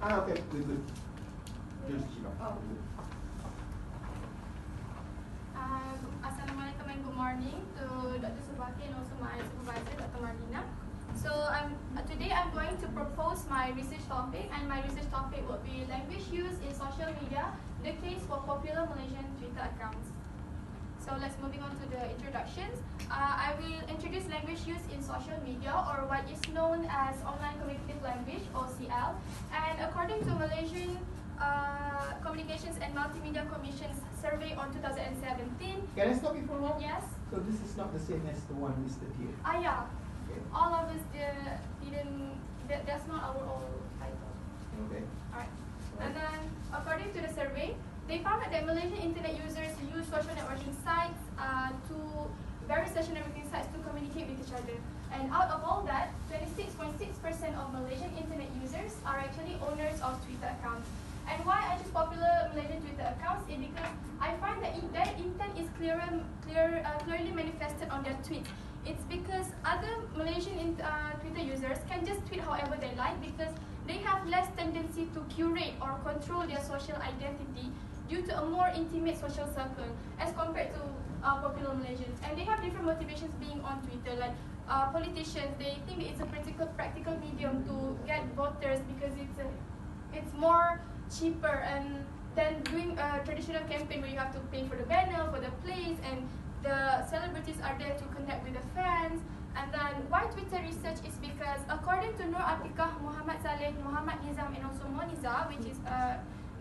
Okay, good. Just, Oh. Assalamualaikum and good morning to Dr. Subaki and also my supervisor, Dr. Marlina. So today I'm going to propose my research topic, and my research topic will be language use in social media, the case for popular Malaysian Twitter accounts. So let's moving on to the introductions. I will introduce language use in social media, or what is known as online communicative language, OCL. And according to Malaysian Communications and Multimedia Commission's survey on 2017. Can I stop you for a while? Yes. So this is not the same as the one listed here. Yeah. Okay. All of us didn't. That's not our old title. Okay. Alright. And then, according to the survey, they found that Malaysian internet users use social networking sites to various social networking sites to communicate with each other. And out of all that, 26.6% of Malaysian internet users are actually owners of Twitter accounts. And why I choose popular Malaysian Twitter accounts is because I find that their intent is clearly manifested on their tweets. It's because other Malaysian Twitter users can just tweet however they like, because they have less tendency to curate or control their social identity due to a more intimate social circle as compared to popular Malaysians. And they have different motivations being on Twitter, like politicians, they think it's a practical medium to get voters because it's more cheaper and than doing a traditional campaign where you have to pay for the banner, for the place, and the celebrities are there to connect with the fans. And then why Twitter research is because according to Nur Atikah, Muhammad Saleh, Muhammad Nizam, and also Moniza, which is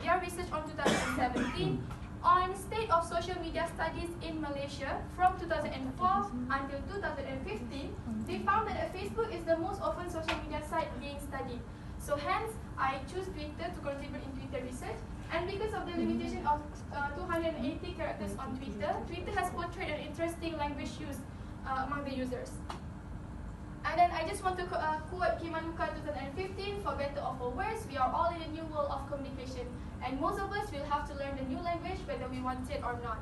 their research on 2017 on state of social media studies in Malaysia from 2004 until 2015, they found that Facebook is the most often social media site being studied. So hence, I choose Twitter to contribute in Twitter research. And because of the limitation of 280 characters on Twitter, Twitter has portrayed an interesting language use among the users. And then I just want to quote Kimanuka 2015, for better or for worse, we are all in a new world of communication. And most of us will have to learn the new language whether we want it or not.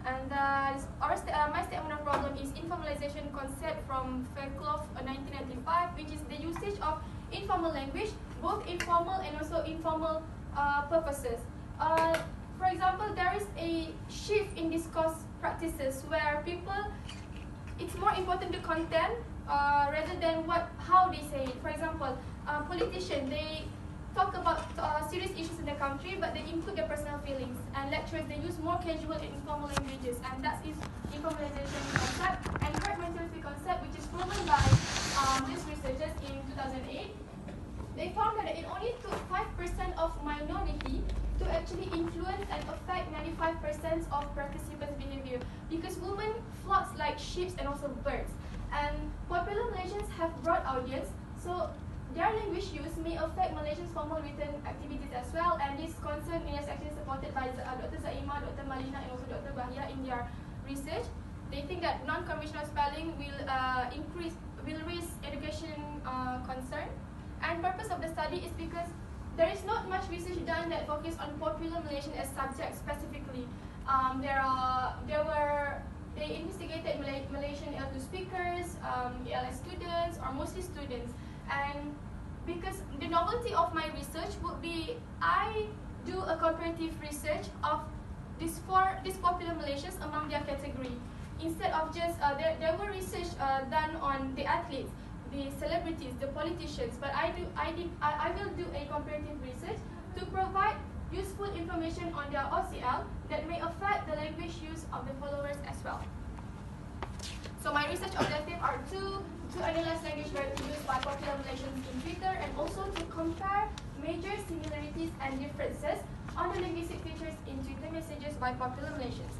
And my statement of problem is informalization concept from Fairclough 1995, which is the usage of informal language, both informal and also informal purposes. For example, there is a shift in discourse practices where people, it's more important the content rather than how they say it. For example, politicians, they talk about serious issues in the country, but they include their personal feelings. And lecturers, they use more casual and informal languages, and that is informalization concept. And herd mentality concept, which is proven by these researchers in 2008, they found that it only took 5% of minority to actually influence and affect 95% of participants' behavior, because women flocks like sheep and also birds. And popular Malaysians have broad audience, so their language use may affect Malaysians' formal written activities as well, and this concern is actually supported by Dr. Zaima, Dr. Malina, and also Dr. Bahia in their research. They think that non-conventional spelling will raise education concern. And purpose of the study is because there is not much research done that focus on popular Malaysian as subject specifically. They investigated Malaysian L2 speakers, ALS students, or mostly students. And because the novelty of my research would be, I do a comparative research of these popular Malaysians among their category. Instead of just, there were research done on the athletes, the celebrities, the politicians, but I will do a comparative research to provide useful information on their OCL that may affect the language use of the followers as well. So my research objectives are to analyze language variety used by popular Malaysians in Twitter, and also to compare major similarities and differences on the linguistic features in Twitter messages by popular Malaysians.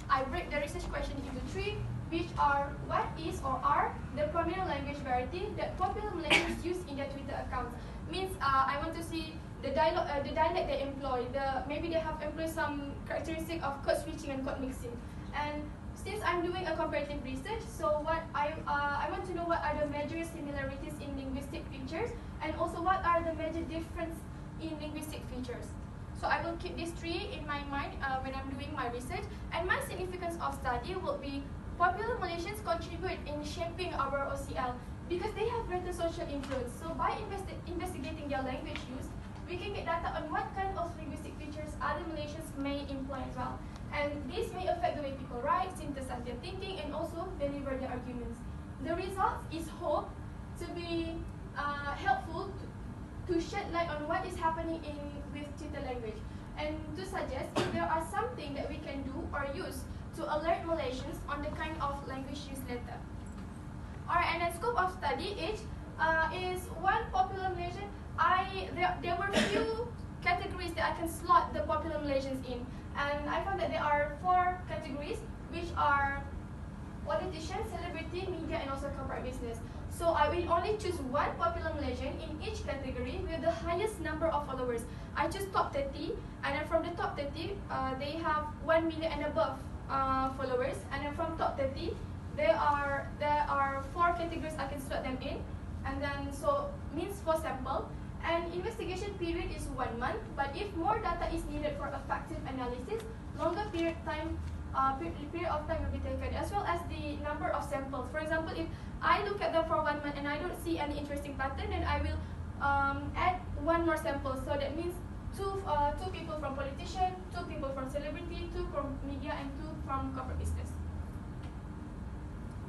I break the research question into three, which are what is or are the prominent language variety that popular Malaysians use in their Twitter accounts. Means I want to see the dialect they employ. Maybe they have employed some characteristic of code switching and code mixing. And since I'm doing a comparative research, so I want to know what are the major similarities in linguistic features, and also what are the major differences in linguistic features. So I will keep these three in my mind when I'm doing my research. And my significance of study will be popular Malaysians contribute in shaping our OCL because they have greater social influence. So by investigating their language use, we can get data on what kind of linguistic features other Malaysians may imply as well. And this may affect the way people write, synthesize their thinking, and also deliver their arguments. The result is hoped to be helpful to shed light on what is happening with tutor language, and to suggest if there are something that we can do or use to alert Malaysians on the kind of language used later. Alright, and the scope of study is one popular Malaysian. There were few categories that I can slot the popular Malaysians in, and I found that there are 4 categories, which are politician, celebrity, media, and also corporate business. So I will only choose one popular Malaysian in each category with the highest number of followers. I choose top 30, and then from the top 30, they have 1 million and above followers, and then from top 30, there are 4 categories I can slot them in, and then so means 4 sample. And investigation period is 1 month, but if more data is needed for effective analysis, longer period of time will be taken, as well as the number of samples. For example, if I look at them for 1 month and I don't see any interesting pattern, then I will add 1 more sample. So that means two people from politician, 2 people from celebrity, 2 from media, and 2 from corporate business.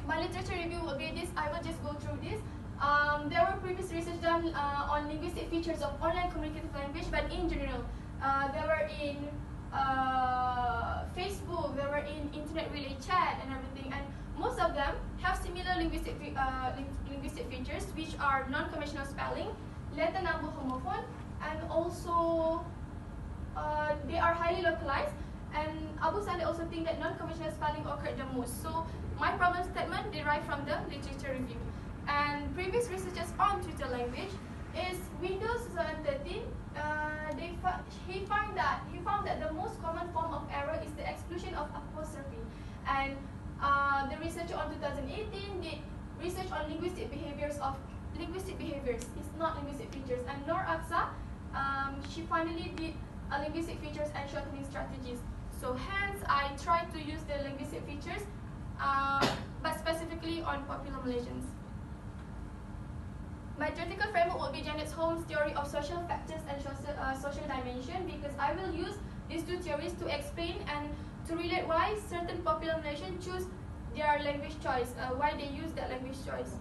My literature review will be this. I will just go through this. There were previous research done on linguistic features of online communicative language, but in general, they were in Facebook, they were in internet relay chat and everything, and most of them have similar linguistic features, which are non-conventional spelling, letter number homophone, and also they are highly localized. And Abu Sande also think that non-conventional spelling occurred the most. So my problem statement derived from the literature review. And previous researchers on Twitter language is Windows 2013. He found that the most common form of error is the exclusion of apostrophe. And the researcher on 2018 did research on linguistic behaviors. It's not linguistic features. And Nur Aksa, she finally did linguistic features and shortening strategies. So hence, I tried to use the linguistic features, but specifically on popular Malaysians. My theoretical framework will be Janet Holmes' theory of social factors and social dimension, because I will use these 2 theories to explain and to relate why certain popular Malaysians choose their language choice, why they use that language choice.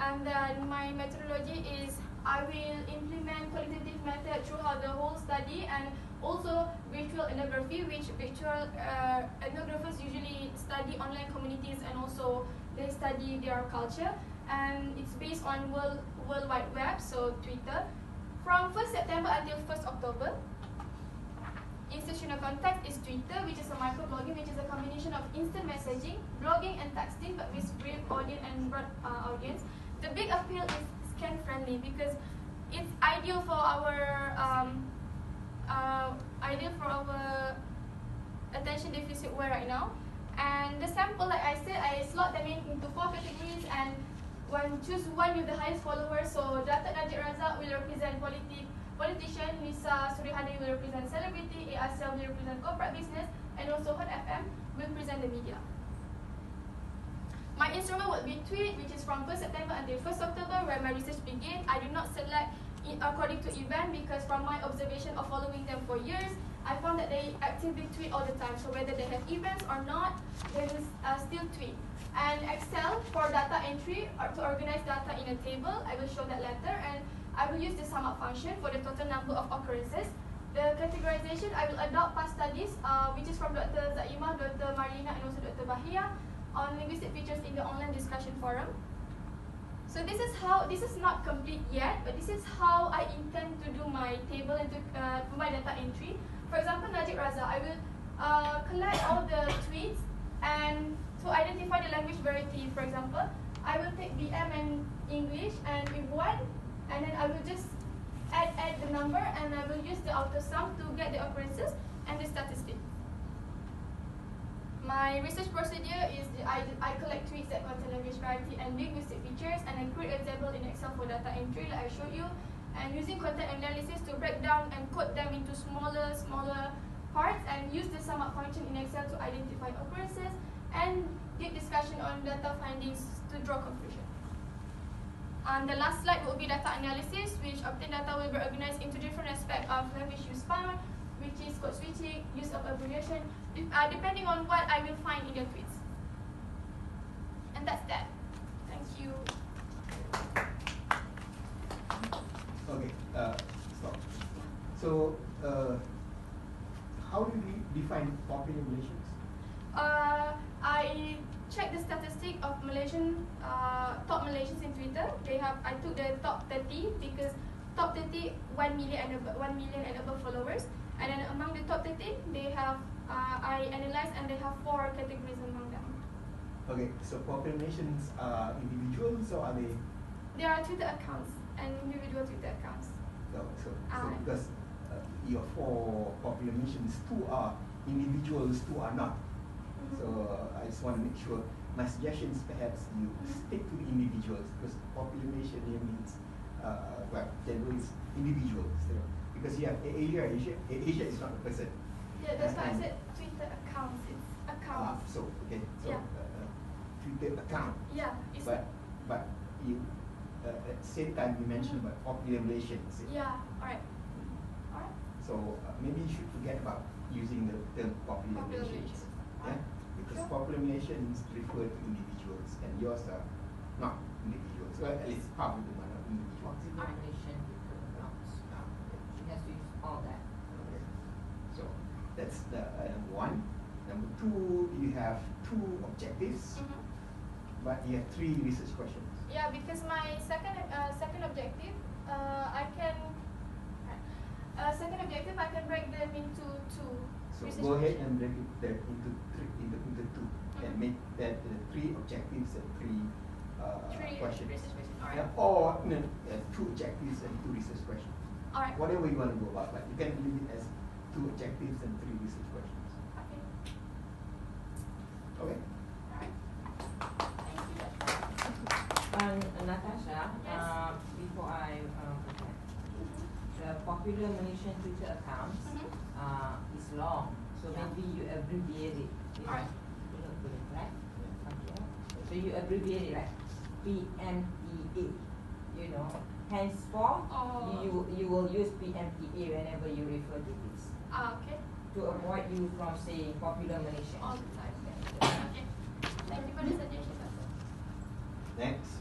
And then my methodology is I will implement qualitative method throughout the whole study, and also virtual ethnography, which virtual ethnographers usually study online communities and also they study their culture. And it's based on World Wide Web, so Twitter. From 1st September until 1st October, institutional contact is Twitter, which is a microblogging, which is a combination of instant messaging, blogging, and texting, but with brief audience and broad audience. The big appeal is scan friendly because it's ideal for our attention deficit wear right now. And the sample, like I said, I slot them into 4 categories, and choose one with the highest followers. So Datuk Najib Razak will represent politician, Lisa Surihadi will represent celebrity, ASL will represent corporate business, and also Hot FM will present the media. My instrument will be tweet, which is from 1st September until 1st October, where my research began. I do not select according to event, because from my observation of following them for years, I found that they actively tweet all the time. So whether they have events or not, they will still tweet. And Excel for data entry, or to organize data in a table, I will show that later. And I will use the sum up function for the total number of occurrences. The categorization, I will adopt past studies, which is from Dr. Zaimah, Dr. Marlina, and also Dr. Bahia on linguistic features in the online discussion forum. So this is not complete yet, but this is how I intend to do my table and to my data entry. For example, Najib Razak, I will collect all the tweets, and to identify the language variety, for example, I will take BM and English and with 1, and then I will just add the number, and I will use the auto sum to get the occurrences and the statistic. My research procedure is I collect tweets that contain language variety and linguistic features, and I create a table in Excel for data entry like I showed you, and using content analysis to break down and code them into smaller parts, and use the sum up function in Excel to identify occurrences, and deep discussion on data findings to draw conclusion. The last slide will be data analysis, which obtained data will be organized into different aspects of language use found, which is code switching, use of abbreviation, depending on what I will find in your tweets. And that's that. Thank you. Okay, stop. So, how do we define popular Malaysians? I checked the statistic of top Malaysians in Twitter. I took the top 30 because top 30 1 million and above followers, and then among the top 30 they have I analyzed and they have 4 categories among them. Okay, so popular Malaysians are individuals or are they? There are Twitter accounts and individual Twitter accounts. So because your 4 popular Malaysians, 2 are individuals, 2 are not. So I just want to make sure. My suggestion is perhaps you stick to the individuals, because population here means well, generally it's individuals. Because you have Asia is not a person. Yeah, that's why I said Twitter accounts. It's accounts. So yeah. Twitter account. Yeah. But you at the same time you mentioned about popular Malaysians. Yeah. Alright. So maybe you should forget about using the term popular Malaysians. Yeah. Because popular Malaysians refer to individuals, and yours are not individuals. Well, at least half of them are not individuals. Malaysian accounts. She has to use all that. Okay. So that's the number 1. Number 2, you have 2 objectives, but you have 3 research questions. Yeah, because my second objective, I can break them into 2. So go ahead and break it into 2, and make that 3 objectives and 3 questions. Research questions. All right. Yeah, or 2 objectives and 2 research questions. All right. Whatever you want to go about, but you can leave it as 2 objectives and 3 research questions. Okay. Okay. All right. Thank you. Natasha, Yes. before I forget, the popular Malaysian Twitter accounts is long, so maybe you abbreviate it. Alright. Right? Okay. So you abbreviate it like PMTA. Henceforth, you will use PMTA whenever you refer to this. Okay. To avoid you from saying popular Malaysian. All the time. Okay. Thank you for the suggestion. Next.